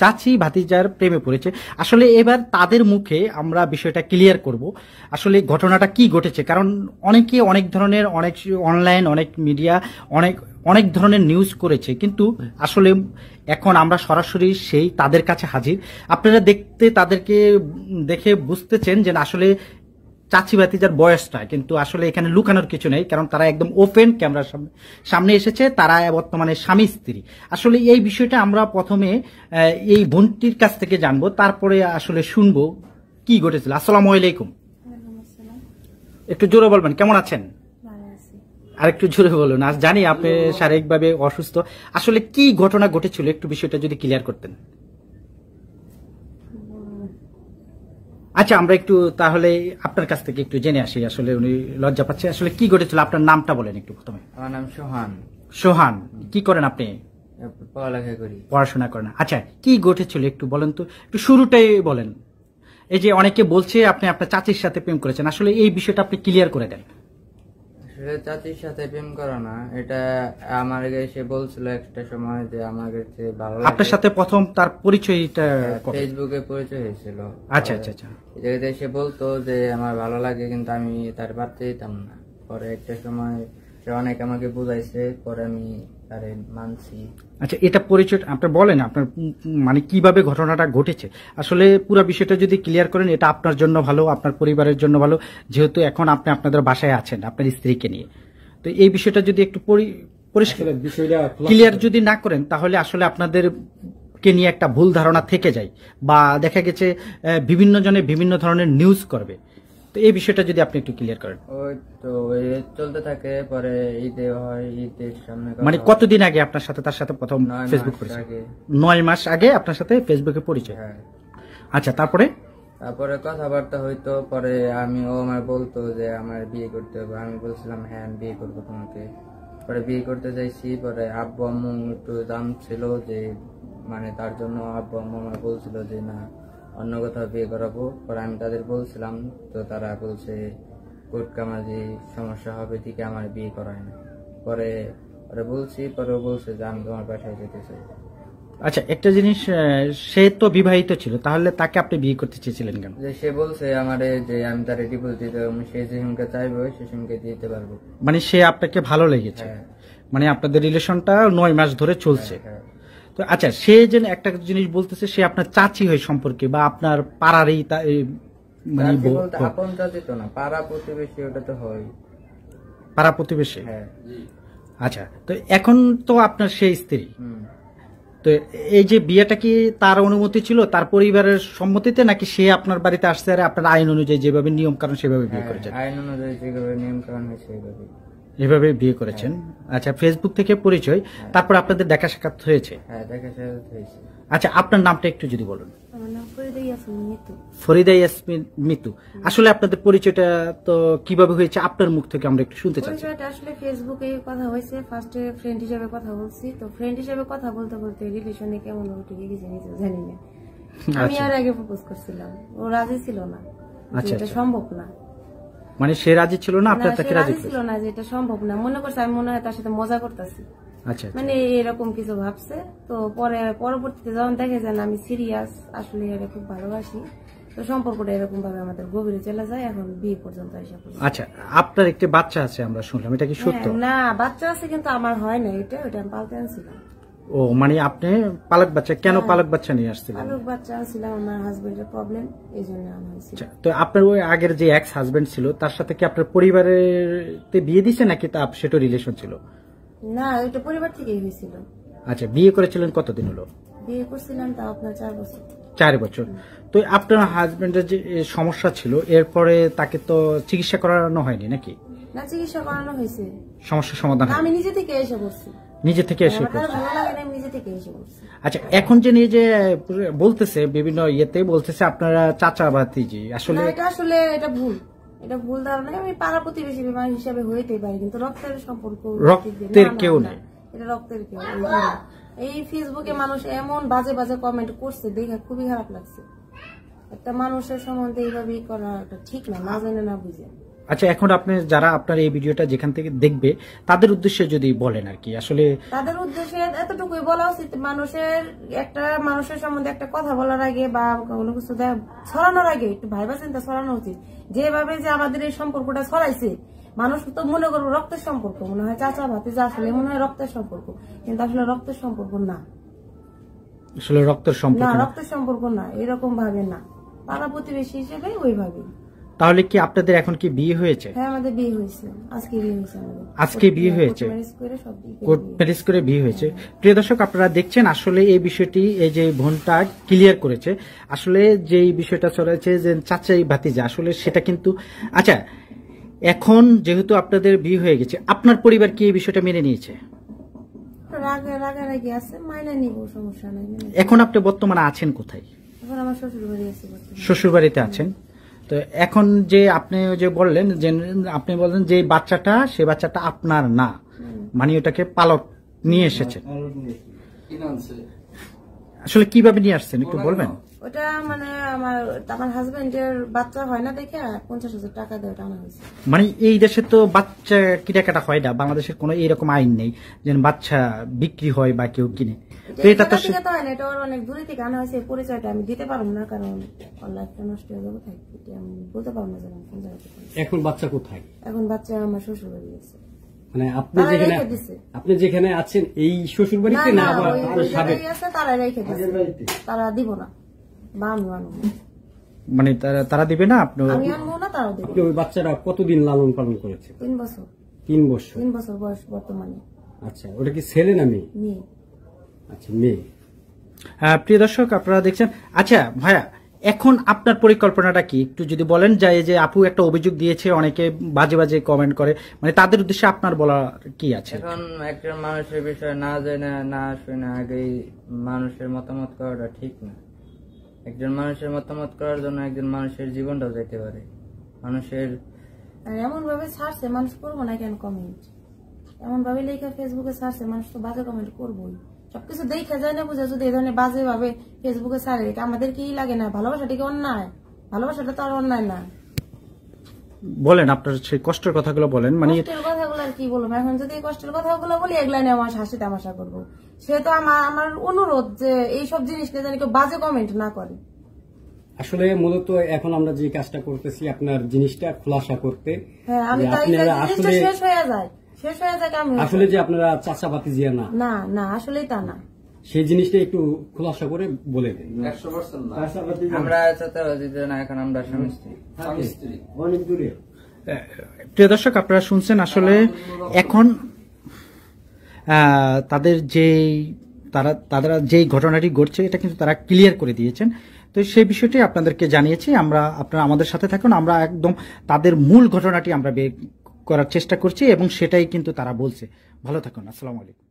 চাচি ভাতিজার প্রেমে পড়েছে। আসলে এবার তাদের মুখে আমরা বিষয়টা ক্লিয়ার করব, আসলে ঘটনাটা কি ঘটেছে। কারণ অনেকে অনেক ধরনের, অনেক অনলাইন, অনেক মিডিয়া, অনেক অনেক ধরনের নিউজ করেছে, কিন্তু আসলে এখন আমরা সরাসরি সেই তাদের কাছে হাজির। আপনারা তাদেরকে দেখে বুঝতেছেন যে আসলে চাচি ভাতিজার বয়সটা, কিন্তু আসলে এখানে লুকানোর কিছু নেই, কারণ তারা একদম ওপেন ক্যামেরার সামনে এসেছে। তারা বর্তমানে স্বামী স্ত্রী। আসলে এই বিষয়টা আমরা প্রথমে এই বোনটির কাছ থেকে জানবো, তারপরে আসলে শুনবো কি ঘটেছিল। আসসালামু আলাইকুম। একটু জোরে বলবেন, কেমন আছেন? আর একটু জোরে বলুন। আজ জানি আপনি শারীরিকভাবে অসুস্থ, আসলে কি ঘটনা ঘটেছিল একটু বিষয়টা যদি ক্লিয়ার করতেন। আচ্ছা, আমরা একটু তাহলে আপনার কাছ থেকে একটু জেনে আসি। আসলে উনি লজ্জা পাচ্ছে, আসলে কি ঘটেছিল আপনার নামটা বলেন একটু প্রথমে। আমার নাম সোহান। সোহান, কি করেন আপনি? পড়ালেখা করি। পড়াশোনা করেন। আচ্ছা, কি ঘটেছিল একটু বলেন তো, একটু শুরুটাই বলেন। এই যে অনেকে বলছে আপনি আপনার চাচির সাথে প্রেম করেছেন, আসলে এই বিষয়টা আপনি ক্লিয়ার করে দেন। আসলে চাচির সাথে প্রেম করা না, এটা আমার সে বলছিল একটা সময় যে আমার কাছে ভালো লাগে। আপনার সাথে প্রথম তার পরিচয়টা ফেসবুকে পরিচয় হয়েছিল। আচ্ছা আচ্ছা আচ্ছা। এই জায়গাতে সে বলতো যে আমার ভালো লাগে, কিন্তু আমি তার পারতে দিতাম না। পরে একটা সময় সে অনেক আমাকে বুঝাইছে, পরে আমি তারে মানছি। আচ্ছা, এটা পরিচয় আপনি বলেন, আপনার মানে কিভাবে ঘটনাটা ঘটেছে। আসলে পুরো বিষয়টা যদি ক্লিয়ার করেন, এটা আপনার জন্য ভালো, আপনার পরিবারের জন্য ভালো, যেহেতু এখন আপনি আপনাদের বাসায় আছেন আপনার স্ত্রীকে নিয়ে। তো এই বিষয়টা যদি একটু পরিষ্কার বিষয়টা ক্লিয়ার যদি না করেন, তাহলে আসলে আপনাদের কে নিয়ে একটা ভুল ধারণা থেকে যায়, বা দেখা গেছে বিভিন্ন জনে বিভিন্ন ধরনের নিউজ করবে। তো এই বিষয়টা যদি আপনি একটু ক্লিয়ার করেন। ওই তো চলতে থাকে, পরে ঈদে হয়, ঈদের সামনে। মানে কতদিন আগে আপনার সাথে তার সাথে প্রথম ফেসবুক পরিচয়? 9 মাস আগে আপনার সাথে ফেসবুকে পরিচয়। আচ্ছা, তারপরে কথাবার্তা হইতো। পরে ও আমার বলতো যে আমার বিয়ে করতে হবে। আমি বলছিলাম হ্যাঁ আমি বিয়ে করবো তোমাকে। পরে বিয়ে করতে চাইছি। পরে আব্বু আম্মু একটু দাম ছিল, যে মানে তার জন্য আব্বু আম্মু আমার বলছিল যে না, অন্য কোথাও বিয়ে করাবো। পরে আমি তাদের বলছিলাম, তো তারা বলছে কোর্ট কামাজি সমস্যা হবে, ঠিক আমার বিয়ে করায় না। পরে বলছি, পরে ও বলছে যে আমি তোমার বাসায় যেতে চাই। আচ্ছা, একটা জিনিস, সে তো বিবাহিত ছিল, তাহলে তাকে আপনি বিয়ে করতে চেয়েছিলেন কেন? যে সে বলছে আমারে যে আমি তার ডিভোর্স দিতে পারবো, সে যে সিমকে চাইবে সে সিমকে দিতে পারবো। মানে সে আপনাকে ভালো লেগেছে? মানে আপনাদের রিলেশনটা 9 মাস ধরে চলছে। তো আচ্ছা, সে যে একটা জিনিস বলতেছে, সে আপনার চাচি হয় সম্পর্কে, বা আপনার পাড়ারই মানে আপন চাচি তো না, পাড়া প্রতিবেশী। ওটা তো হয় পাড়া প্রতিবেশী। আচ্ছা, তো এখন তো আপনার সেই স্ত্রী, তো এই যে বিয়েটা কি তার অনুমতি ছিল, তার পরিবারের সম্মতিতে, নাকি সে আপনার বাড়িতে আসছে আর আপনার আইন অনুযায়ী যেভাবে নিয়ম কারণ সেভাবে বিয়ে করেছেন? আইন অনুযায়ী যেভাবে নিয়ম কারণ হয়েছে এভাবে বিয়ে করেছেন। আচ্ছা, ফেসবুক থেকে পরিচয়, তারপর আপনাদের দেখা সাক্ষাৎ হয়েছে? আচ্ছা, আপনার নামটা একটু যদি বলুন। ফরিদা ইয়াসমিন মিতু। আসলে আপনাদের পরিচয়টা তো কিভাবে হয়েছে আপনার মুখ থেকে আমরা একটু শুনতে চাচ্ছি। পরিচয়টা আসলে ফেসবুকে কথা হয়েছে। ফার্স্টে ফ্রেন্ড হিসেবে কথা বলছি, তো ফ্রেন্ড হিসেবে কথা বলতে বলতে রিলেশনে কেমন উঠে গেছে জানি না। আমি আর আগে প্রপোজ করছিলাম, ও রাজি ছিল না, এটা সম্ভব না। মানে সে রাজি ছিল না, আপনার তাকে রাজি ছিল না, যে এটা সম্ভব না। মনে করছে আমি মনে হয় তার সাথে মজা করতেছি, মানে এরকম কিছু ভাবছে। তো পরবর্তীতে যখন দেখে যান আমি সিরিয়াস, আসলে এটা খুব ভালোবাসি, তো সম্পর্কটা এরকম ভাবে আমাদের গভীরে চলে যায়, এখন বিয়ে পর্যন্ত এসে পড়ছে। আচ্ছা, আপনার একটি বাচ্চা আছে আমরা শুনলাম, এটা কি সত্য? না, বাচ্চা আছে, কিন্তু আমার হয় না। ওটা আমি পালতে আনছিলাম। ও, মানে আপনি পালক বাচ্চা? কেন পালক বাচ্চা নিয়ে আসছিলেন? পালক বাচ্চা আনছিলাম, আমার হাজবেন্ডের প্রবলেম, এই জন্য আনছি। তো আপনার ওই আগের যে এক্স হাজবেন্ড ছিল, তার সাথে কি আপনার পরিবারের বিয়ে দিছে, নাকি তা সেটা রিলেশন ছিল? না, এটা পরিবার থেকেই হয়েছিল। আচ্ছা, বিয়ে করেছিলেন কতদিন হলো? বিয়ে করছিলাম তা আপনার 4 বছর। 4 বছর। তো আপনার হাজবেন্ডের যে সমস্যা ছিল, এরপরে তাকে তো চিকিৎসা করানো হয়নি নাকি? না, চিকিৎসা করানো হয়েছে, সমস্যার সমাধান আমি নিজে থেকে এসে করছি। নিজে থেকে এসে ভালো লাগে না, নিজে থেকে এসে করছি। আচ্ছা, এখন যে নিয়ে যে বলতেছে বিভিন্ন ইয়েতে বলতেছে আপনারা চাচা ভাতিজি, আসলে এটা ভুল, এটা ভুল ধারণা। আমি পাড়া প্রতিবেশী হিসাবে হইতে পারি, কিন্তু রক্তের সম্পর্ক, রক্তের কেউ নেই, এটা রক্তের কেউ। এই ফেসবুকে মানুষ এমন বাজে বাজে কমেন্ট করছে, দেখে খুবই খারাপ লাগছে। একটা মানুষের সম্বন্ধে এইভাবে করা ঠিক না, না জানে না বুঝে। আচ্ছা, এখন আপনি যারা আপনার এই ভিডিওটা যেখান থেকে দেখবে তাদের উদ্দেশ্যে যদি বলেন আর কি, আসলে তাদের উদ্দেশ্যে এতটুকুই বলা উচিত, মানুষের সম্বন্ধে একটা কথা বলার আগে বা কোনো কিছু ছড়ানোর আগে একটু ভাইবা চিন্তা ছড়ানো উচিত। যেভাবে যে আমাদের এই সম্পর্কটা ছড়াইছে, মানুষ তো মনে করবো রক্তের সম্পর্ক, মনে হয় চাচা ভাতিজা, আসলে মনে হয় রক্তের সম্পর্ক, কিন্তু আসলে রক্তের সম্পর্ক না। আসলে রক্তের সম্পর্ক না, রক্তের সম্পর্ক না, এরকম ভাবে না, পাড়া প্রতিবেশী হিসেবে ওইভাবে। তাহলে কি আপনাদের এখন কি বিয়ে হয়েছে? হ্যাঁ, আমাদের বিয়ে হয়েছে, আজকে বিয়ে হয়েছে আমাদের। আজকে বিয়ে হয়েছে, কোর্ট ম্যারেজ করে বিয়ে হয়েছে। প্রিয় দর্শক, আপনারা দেখছেন আসলে এই বিষয়টি, এই যে বোনটা ক্লিয়ার করেছে, আসলে যে বিষয়টা ছড়াচ্ছে যে চাচাই ভাতিজা, আসলে সেটা কিন্তু আচ্ছা, এখন যেহেতু আপনাদের বিয়ে হয়ে গেছে, আপনার পরিবার কি এই বিষয়টা মেনে নিয়েছে? রাগারাগি আছে, মাইনা নিব, সমস্যা নাই। এখন আপনি বর্তমানে আছেন কোথায়? এখন আমার শ্বশুর বাড়ি আছে। শ্বশুর বাড়িতে আছেন। তো এখন যে আপনি যে বললেন যে আপনি বললেন যে বাচ্চাটা, সে বাচ্চাটা আপনার না, মানে ওটাকে পালক নিয়ে এসেছেন, আসলে কিভাবে নিয়ে আসছেন একটু বলবেন? ওটা মানে আমার হাজবেন্ডের বাচ্চা হয় না দেখে 50,000 টাকা দিয়ে ওটা আনা হয়েছে। মানে এই দেশে তো বাচ্চা কেনাকাটা হয় না, বাংলাদেশের কোনো এইরকম আইন নেই যে বাচ্চা বিক্রি হয় বা কেউ কিনে। তো এটা তো হয় না, এটা অনেক দূরে থেকে আনা হয়েছে। পরিচয়টা আমি দিতে পারবো না, কারণ লাইফটা নষ্ট হয়ে যাবে, আমি বলতে পারবো না। এখন বাচ্চা কোথায়? এখন বাচ্চা আমার শ্বশুর বাড়ি আছে। মানে আপনি যেখানে আছেন এই শ্বশুর বাড়িতে না? তারা রেখে দিচ্ছে, তারা দিব না বা আমি আনবো, মানে তারা দিবে না, আমি আনবো না, তারাও দিবে। ওই বাচ্চারা কতদিন লালন পালন করেছে? 3 বছর। 3 বছর? 3 বছর বয়স বর্তমানে। আচ্ছা, ওটা কি ছেলে না মেয়ে? মেয়ে। আচ্ছা, মেয়ে। প্রিয় দর্শক, আপনারা দেখছেন। আচ্ছা ভাইয়া, এখন আপনার পরিকল্পনাটা কি একটু যদি বলেন? যায় যে আপু একটা অভিযোগ দিয়েছে, অনেকে বাজে বাজে কমেন্ট করে, মানে তাদের উদ্দেশ্যে আপনার বলা কি আছে? এখন একটা মানুষের বিষয় না জেনে না শুনে আগেই মানুষের মতামত করাটা ঠিক না। একজন মানুষের মতামত করার জন্য একজন মানুষের জীবনটাও যেতে পারে। মানুষের এমন ভাবে ছাড়ছে, মানুষ করবো না কেন কমেন্ট? এমন ভাবে লেখা ফেসবুকে ছাড়ছে, মানুষ তো বাজে কমেন্ট করবোই। সবকিছু দেখা যায় না, বুঝে যদি এই ধরনের বাজে ভাবে ফেসবুকে ছাড়ে, আমাদের কি লাগে না? ভালোবাসাটা কি অন্যায়? ভালোবাসাটা তো আর অন্যায় না। বলেন আপনার সেই কষ্টের কথাগুলো বলেন। মানে কষ্টের কথাগুলো আর কি বলবো? এখন যদি কষ্টের কথাগুলো বলি, এগুলা নিয়ে আমার হাসি তামাশা করবো। সে তো আমার অনুরোধ যে এইসব জিনিস নিয়ে জানি কেউ বাজে কমেন্ট না করে। আসলে মূলত এখন আমরা যে কাজটা করতেছি, আপনার জিনিসটা খুলাসা করতে। হ্যাঁ, আমি আসলে শেষ হয়ে যায় আসলে যে আপনারা চাচা ভাতিজিয়া না, না না, আসলেই তা না। সেই জিনিসটা একটু খুলাসা করে বলে দেন। 100% না, আমরা চাচা ভাতিজা না, এখন আমরা স্বামী স্ত্রী। অনেক দূরে। প্রিয় দর্শক, আপনারা শুনছেন আসলে এখন তাদের তারা যেই ঘটনাটি ঘটছে, এটা কিন্তু তারা ক্লিয়ার করে দিয়েছেন। তো সেই বিষয়টি আপনাদেরকে জানিয়েছি আমরা। আপনারা আমাদের সাথে থাকুন, আমরা একদম তাদের মূল ঘটনাটি আমরা বের করার চেষ্টা করছি এবং সেটাই কিন্তু তারা বলছে। ভালো থাকুন, আসসালামু আলাইকুম।